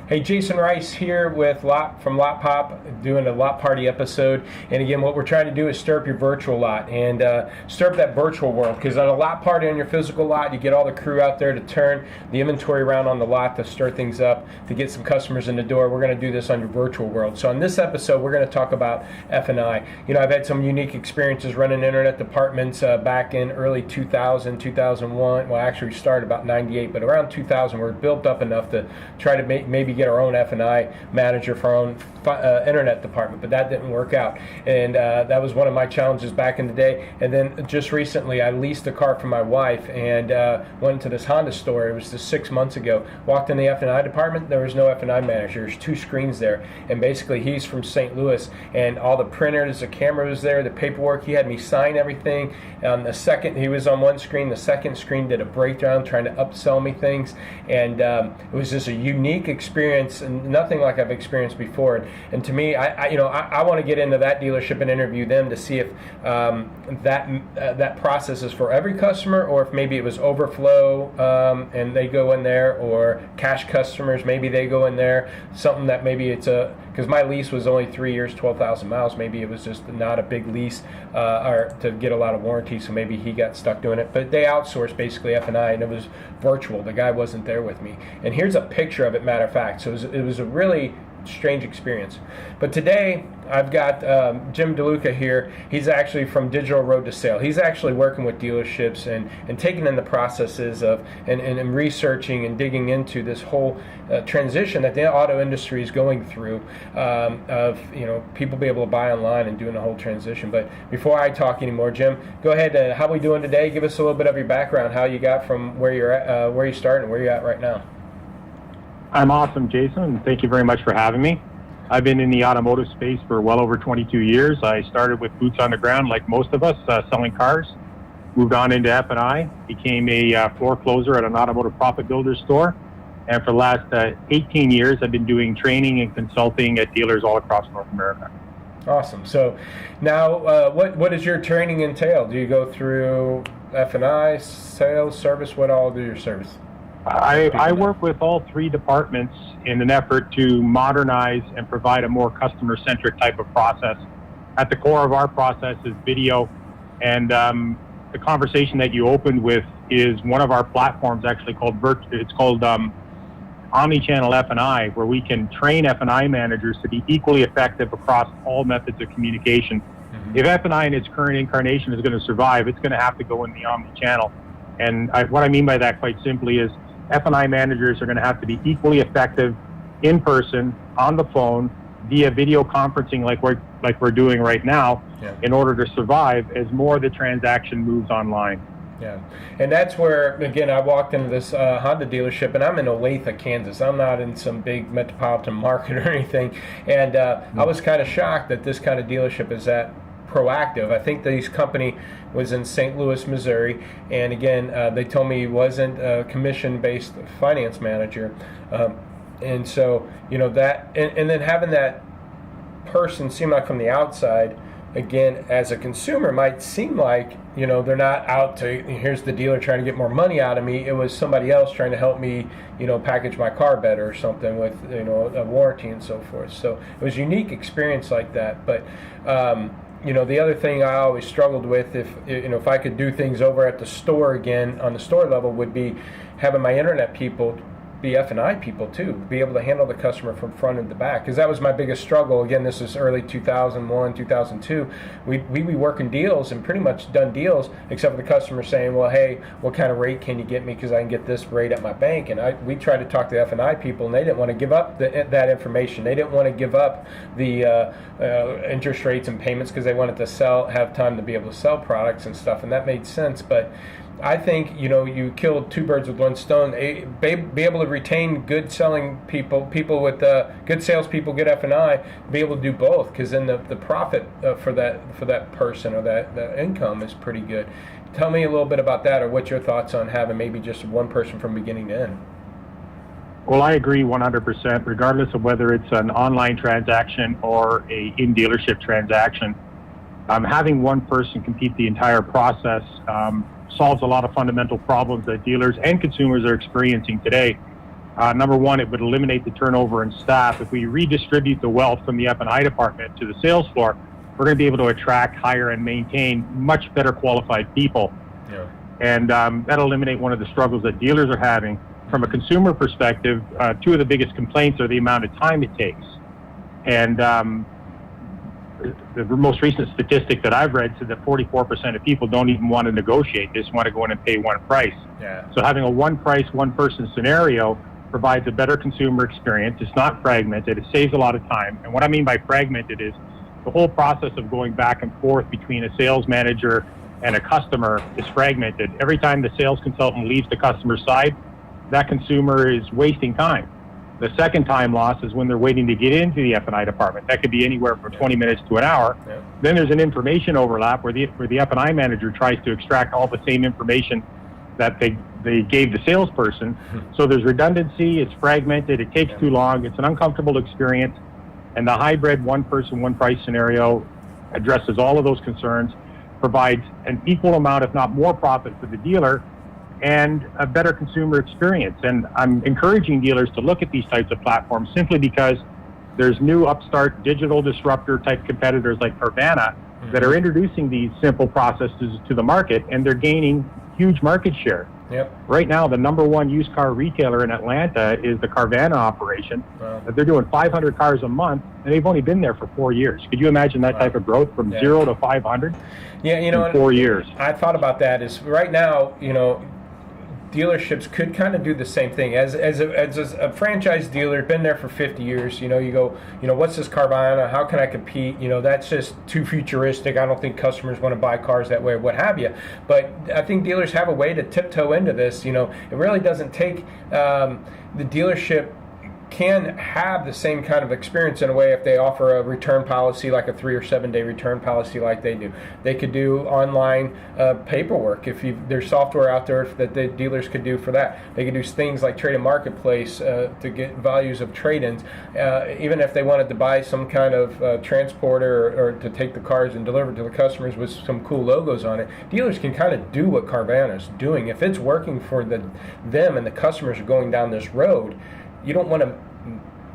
Hey, Jason Rice here with from Lot Pop, doing a Lot Party episode. And again, what we're trying to do is stir up your virtual lot and stir up that virtual world. Because on a Lot Party on your physical lot, you get all the crew out there to turn the inventory around on the lot to stir things up, to get some customers in the door. We're going to do this on your virtual world. So on this episode, we're going to talk about F&I. You know, I've had some unique experiences running internet departments back in early 2000, 2001. Well, actually, we started about 98, but around 2000, we're built up enough to try to maybe get our own F&I manager for our own internet department, but that didn't work out. And that was one of my challenges back in the day. And then just recently, I leased a car for my wife and went to this Honda store. It was just 6 months ago. Walked in the F&I department. There was no F&I manager. There's two screens there. And basically, he's from St. Louis, and all the printers, the camera was there, the paperwork. He had me sign everything. The second, he was on one screen. The second screen did a breakdown, trying to upsell me things. And it was just a unique experience, and nothing like I've experienced before. And to me, I want to get into that dealership and interview them to see if that process is for every customer, or if maybe it was overflow and they go in there, or cash customers, maybe they go in there. Something that maybe it's because my lease was only 3 years, 12,000 miles. Maybe it was just not a big lease or to get a lot of warranty, so maybe he got stuck doing it. But they outsourced basically F&I, and it was virtual. The guy wasn't there with me. And here's a picture of it, matter of fact. So it was a really strange experience. But today I've got Jim DeLuca here. He's actually from Digital Road to Sale. He's actually working with dealerships and taking in the processes of and researching and digging into this whole transition that the auto industry is going through of people be able to buy online and doing the whole transition. But before I talk anymore, Jim, go ahead. How are we doing today? Give us a little bit of your background, how you got from where you're at, where you started, and where you're at right now. I'm awesome, Jason, and thank you very much for having me. I've been in the automotive space for well over 22 years. I started with boots on the ground, like most of us, selling cars. Moved on into F&I, became a floor closer at an automotive profit builder store. And for the last 18 years, I've been doing training and consulting at dealers all across North America. Awesome. So now, what does your training entail? Do you go through F&I, sales, service? What all do your service? I work with all three departments in an effort to modernize and provide a more customer-centric type of process. At the core of our process is video, and the conversation that you opened with is one of our platforms actually called Omnichannel F&I, where we can train F&I managers to be equally effective across all methods of communication. Mm-hmm. If F&I in its current incarnation is going to survive, it's going to have to go in the omnichannel. And what I mean by that quite simply is F&I managers are going to have to be equally effective in person, on the phone, via video conferencing like we're doing right now, in order to survive as more of the transaction moves online. Yeah, and that's where, again, I walked into this Honda dealership, and I'm in Olathe, Kansas. I'm not in some big metropolitan market or anything, and I was kind of shocked that this kind of dealership is that proactive. I think this company was in St. Louis, Missouri, and again, they told me he wasn't a commission-based finance manager, and so that, and then having that person seem like from the outside, again, as a consumer, might seem like they're not out to, here's the dealer trying to get more money out of me. It was somebody else trying to help me package my car better or something with a warranty and so forth. So it was a unique experience like that. But the other thing I always struggled with, if I could do things over at the store again, on the store level, would be having my internet people be F&I people too, be able to handle the customer from front and to back, because that was my biggest struggle. Again, this is early 2001, 2002. We'd be working deals and pretty much done deals, except for the customer saying, well, hey, what kind of rate can you get me, because I can get this rate at my bank. And we tried to talk to F&I people, and they didn't want to give up that information. They didn't want to give up the interest rates and payments, because they wanted to have time to be able to sell products and stuff, and that made sense. But I think you killed two birds with one stone. Be able to retain good selling people with good salespeople, good F&I, be able to do both, because then the profit for that person, or that income, is pretty good. Tell me a little bit about that, or what's your thoughts on having maybe just one person from beginning to end. Well, I agree 100%, regardless of whether it's an online transaction or a in-dealership transaction. Having one person complete the entire process solves a lot of fundamental problems that dealers and consumers are experiencing today. Number one, it would eliminate the turnover in staff. If we redistribute the wealth from the F&I department to the sales floor, we're going to be able to attract, hire, and maintain much better qualified people. Yeah. And that'll eliminate one of the struggles that dealers are having. From a consumer perspective, two of the biggest complaints are the amount of time it takes. And the most recent statistic that I've read said that 44% of people don't even want to negotiate. They just want to go in and pay one price. Yeah. So having a one price, one person scenario provides a better consumer experience. It's not fragmented. It saves a lot of time. And what I mean by fragmented is the whole process of going back and forth between a sales manager and a customer is fragmented. Every time the sales consultant leaves the customer's side, that consumer is wasting time. The second time loss is when they're waiting to get into the F&I department. That could be anywhere from 20 minutes to an hour. Yeah. Then there's an information overlap where the F&I manager tries to extract all the same information that they gave the salesperson. So there's redundancy, it's fragmented, it takes too long, it's an uncomfortable experience. And the hybrid one person, one price scenario addresses all of those concerns, provides an equal amount, if not more profit for the dealer, and a better consumer experience. And I'm encouraging dealers to look at these types of platforms simply because there's new upstart digital disruptor type competitors like Carvana that are introducing these simple processes to the market, and they're gaining huge market share. Yep. Right now, the number one used car retailer in Atlanta is the Carvana operation. Wow. They're doing 500 cars a month, and they've only been there for 4 years. Could you imagine that type of growth from 0 to 500 in 4 years? I thought about that. Is right now, dealerships could kind of do the same thing as a franchise dealer, been there for 50 years. You go, what's this Carvana? How can I compete? That's just too futuristic. I don't think customers want to buy cars that way, what have you. But I think dealers have a way to tiptoe into this. It really doesn't take the dealership can have the same kind of experience in a way if they offer a return policy, like a 3 or 7 day return policy like they do. They could do online paperwork if there's software out there that the dealers could do for that. They could do things like trade a marketplace to get values of trade-ins. Even if they wanted to buy some kind of transporter or to take the cars and deliver to the customers with some cool logos on it, dealers can kind of do what Carvana's doing. If it's working for them and the customers are going down this road, you don't want to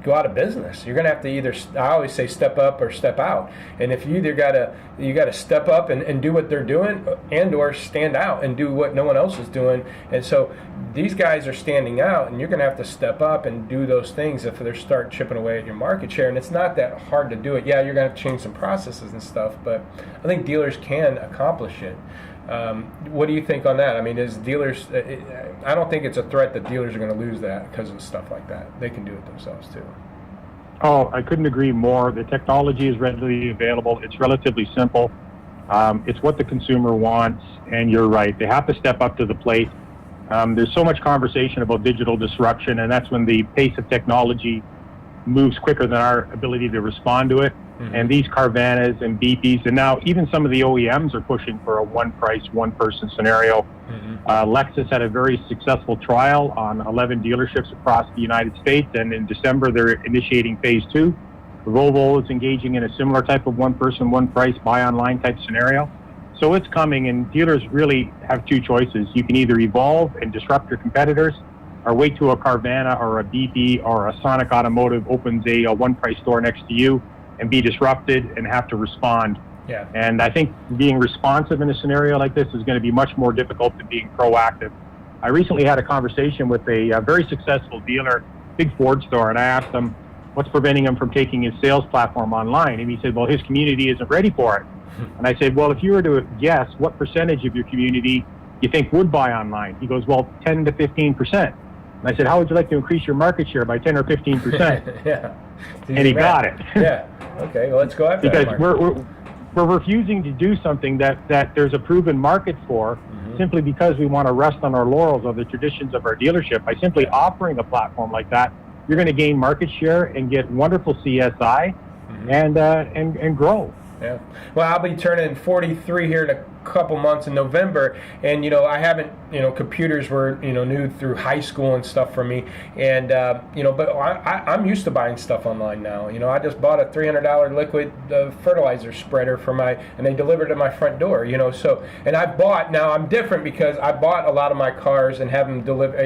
go out of business. You're going to have to either, I always say, step up or step out. And if you either got to step up and do what they're doing, and or stand out and do what no one else is doing. And so these guys are standing out, and you're going to have to step up and do those things if they start chipping away at your market share. And it's not that hard to do it. Yeah, you're going to have to change some processes and stuff, but I think dealers can accomplish it. What do you think on that? I mean, as dealers, I don't think it's a threat that dealers are going to lose that because of stuff like that. They can do it themselves too. Oh, I couldn't agree more. The technology is readily available. It's relatively simple. It's what the consumer wants, and you're right. They have to step up to the plate. There's so much conversation about digital disruption, and that's when the pace of technology moves quicker than our ability to respond to it. Mm-hmm. And these Carvanas and BPs, and now even some of the OEMs are pushing for a one price, one person scenario. Mm-hmm. Lexus had a very successful trial on 11 dealerships across the United States, and in December they're initiating phase 2. Volvo is engaging in a similar type of one person, one price, buy online type scenario. So it's coming, and dealers really have two choices. You can either evolve and disrupt your competitors, or wait till a Carvana or a BP or a Sonic Automotive opens a one price store next to you and be disrupted and have to respond. Yeah. And I think being responsive in a scenario like this is going to be much more difficult than being proactive. I recently had a conversation with a very successful dealer, big Ford store, and I asked him what's preventing him from taking his sales platform online. And he said, well, his community isn't ready for it. And I said, well, if you were to guess, what percentage of your community you think would buy online? He goes, well, 10 to 15%. And I said, how would you like to increase your market share by 10 or 15%? Yeah. And he got it. Yeah. Okay, well, let's go after because that. We're refusing to do something that there's a proven market for, simply because we want to rest on our laurels of the traditions of our dealership. By simply offering a platform like that, you're going to gain market share and get wonderful CSI and grow. Yeah. Well, I'll be turning 43 here in a couple months in November, and I haven't, computers were new through high school and stuff for me, and but I'm used to buying stuff online now. I just bought a $300 liquid fertilizer spreader and they delivered to my front door. So, and now I'm different because I bought a lot of my cars and have them deliver.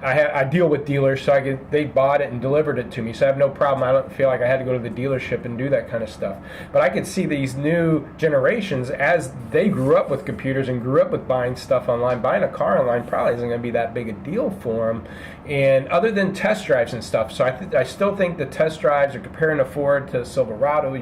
I deal with dealers, so they bought it and delivered it to me, so I have no problem. I don't feel like I had to go to the dealership and do that kind of stuff. But I could see these new generations, as they grew up with computers and grew up with buying stuff online, buying a car online probably isn't going to be that big a deal for them. And other than test drives and stuff, so I still think the test drives are comparing a Ford to a Silverado.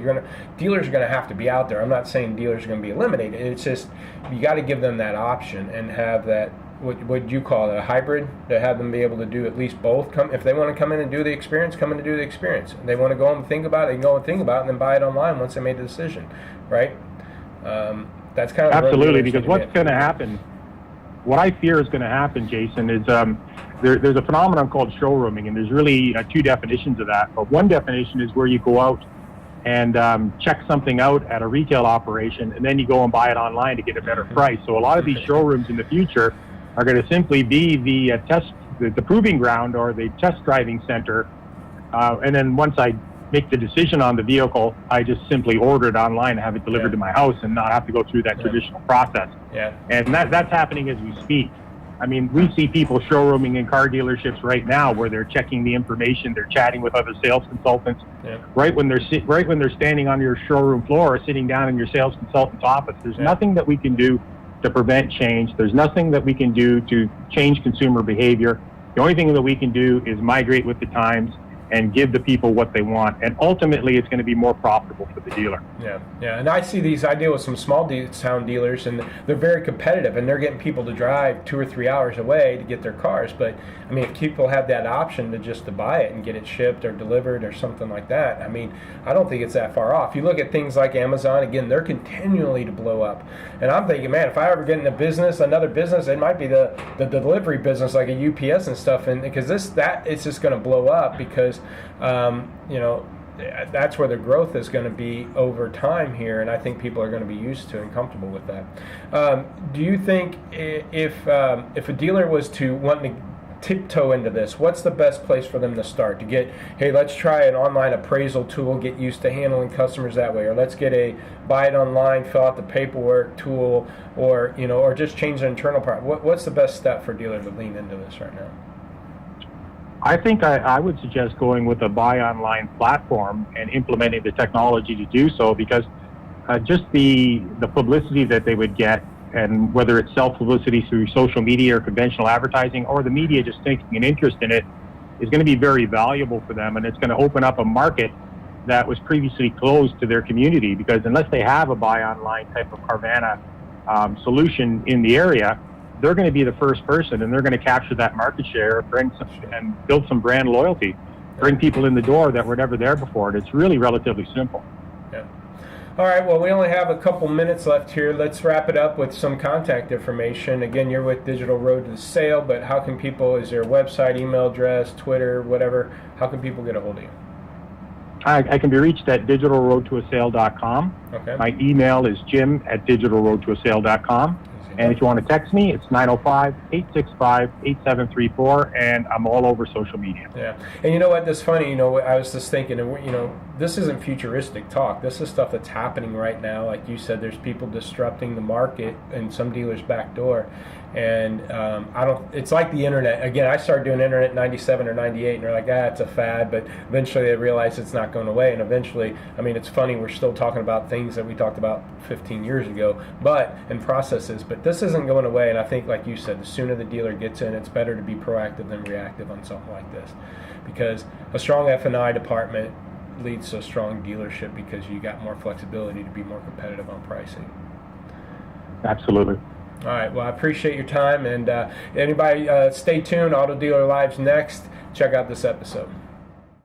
Dealers are going to have to be out there. I'm not saying dealers are going to be eliminated. It's just you got to give them that option and have that. What you call it, a hybrid, to have them be able to do at least both. If they want to come in and do the experience, come in and do the experience. If they want to go and think about it, they can go and think about it and then buy it online once they made the decision, right? That's kind of absolutely, because what's going to happen, what I fear is going to happen, Jason, is there's a phenomenon called showrooming, and there's really two definitions of that. But one definition is where you go out and check something out at a retail operation, and then you go and buy it online to get a better price. So a lot of these showrooms in the future are going to simply be the proving ground or the test driving center. And then once I make the decision on the vehicle, I just simply order it online and have it delivered to my house and not have to go through that traditional process. Yeah. And that's happening as we speak. I mean, we see people showrooming in car dealerships right now where they're checking the information, they're chatting with other sales consultants. Yeah. Right when they're standing on your showroom floor or sitting down in your sales consultant's office. There's nothing that we can do to prevent change. There's nothing that we can do to change consumer behavior. The only thing that we can do is migrate with the times and give the people what they want. And ultimately, it's going to be more profitable for the dealer. Yeah, yeah. And I deal with some small town dealers, and they're very competitive, and they're getting people to drive 2 or 3 hours away to get their cars. But, I mean, if people have that option to buy it and get it shipped or delivered or something like that, I mean, I don't think it's that far off. You look at things like Amazon, again, they're continually to blow up. And I'm thinking, man, if I ever get in another business, it might be the delivery business like a UPS and stuff, and because it's just going to blow up because that's where the growth is going to be over time here, and I think people are going to be used to and comfortable with that. Do you think if a dealer was to want to tiptoe into this, what's the best place for them to start? To get, hey, let's try an online appraisal tool, get used to handling customers that way, or let's get a buy it online, fill out the paperwork tool, or just change the internal part. What's the best step for a dealer to lean into this right now? I think I would suggest going with a buy online platform and implementing the technology to do so, because just the publicity that they would get, and whether it's self-publicity through social media or conventional advertising, or the media just taking an interest in it, is going to be very valuable for them, and it's going to open up a market that was previously closed to their community, because unless they have a buy online type of Carvana solution in the area, they're going to be the first person, and they're going to capture that market share, and build some brand loyalty, bring people in the door that were never there before. And it's really relatively simple. Yeah. All right, well, we only have a couple minutes left here. Let's wrap it up with some contact information. Again, you're with Digital Road to the Sale, but how can people, is there a website, email address, Twitter, whatever, how can people get a hold of you? I can be reached at digitalroadtoasale.com. Okay. My email is jim@digitalroadtoasale.com. And if you want to text me, it's 905-865-8734, and I'm all over social media. Yeah. And you know what, that's funny, I was just thinking, this isn't futuristic talk. This is stuff that's happening right now. Like you said, there's people disrupting the market and some dealers' back door. And it's like the internet. Again, I started doing internet in 97 or 98, and they're like, it's a fad, but eventually they realize it's not going away. And eventually, it's funny, we're still talking about things that we talked about 15 years ago, and processes, but this isn't going away. And I think, like you said, the sooner the dealer gets in, it's better to be proactive than reactive on something like this, because a strong F&I department leads to a strong dealership, because you got more flexibility to be more competitive on pricing. Absolutely. All right. Well, I appreciate your time, and anybody, stay tuned. Auto Dealer Live's next. Check out this episode.